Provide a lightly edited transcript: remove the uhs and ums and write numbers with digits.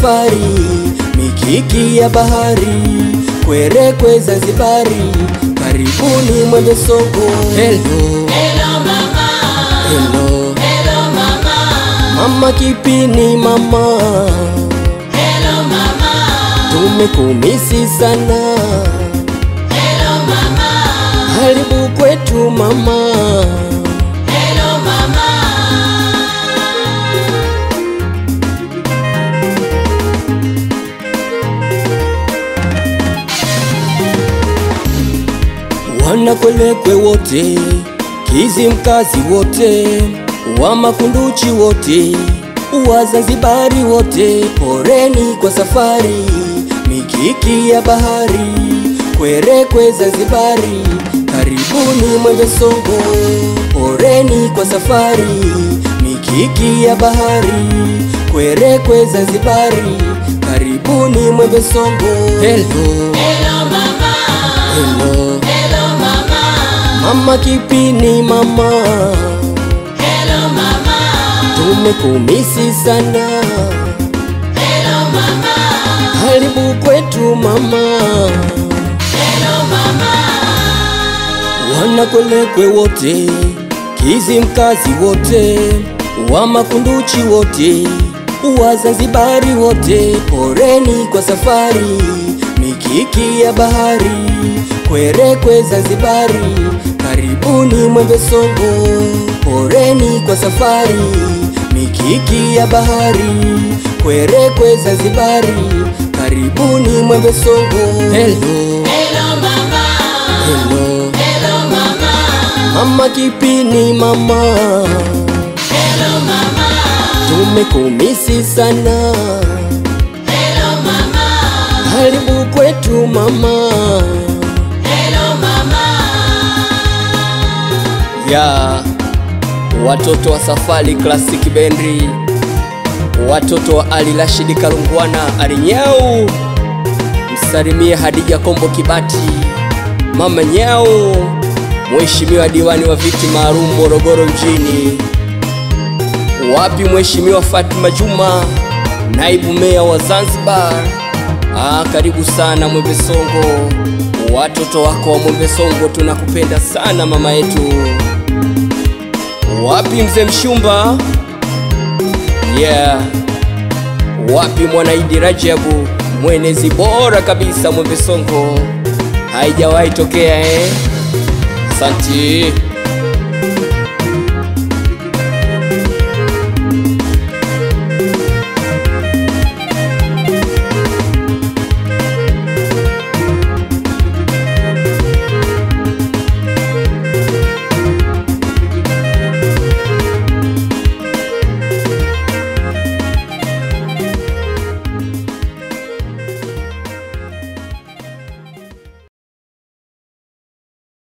safari, mikiki ya bahari, Kwerekwe Zanzibari, karibuni Mwembe Songo. Hello, hello mama, hello, hello mama, mama Kipini mama, hello mama, tumekumisi sana. hello mama, Karibu kwetu mama, hello mama. wana Kwerekwe wote, Kizimkazi wote, wa Makunduchi wote, wa Zanzibari wote, poreni kwa safari, mikiki ya bahari, Kwerekwe Zanzibari, karibuni Mwembe Songo. Poreni kwa safari, mikiki ya bahari, Kwerekwe Zanzibari, karibuni Mwembe Songo. Hello, Hello mama, hello, hello mama, mama Kipini mama, hello mama, tumekumisi sana. hello mama, Karibu kwetu mama, hello mama, wana Kwerekwe wote, Kizimkazi wote, wa Makunduchi wote, wa Zanzibari wote, poreni kwa safari, mikiki ya bahari, Kwerekwe Zanzibari, karibuni Mwembe Songo. Poreni kwa safari, mikiki ya bahari, Kwerekwe Zanzibari, karibuni Mwembe Songo. Hello, hello mama, hello, hello mama, mama Kipini mama, hello mama, tumekumisi sana. hello mama, Karibu kwetu mama. hello mama. Ya watoto wa Safari Classic Bendi, watoto wa Ali Rashid Kalungwana Alinyau, msalimie Hadija Kombo Kibati, mama Nyau, mheshimiwa diwani wa viti maalum Morogoro mjini. Wapi mheshimiwa Fatima Juma, naibu meya wa Zanzibar. Karibu sana Mwembe Songo, watoto wako wa Mwembe Songo tunakupenda sana mama yetu. Wapi mzee Mshumba, yeah. Wapi Mwanaidi Rajabu, mwenezi bora kabisa Mwembe Songo, haijawahi tokea Asante.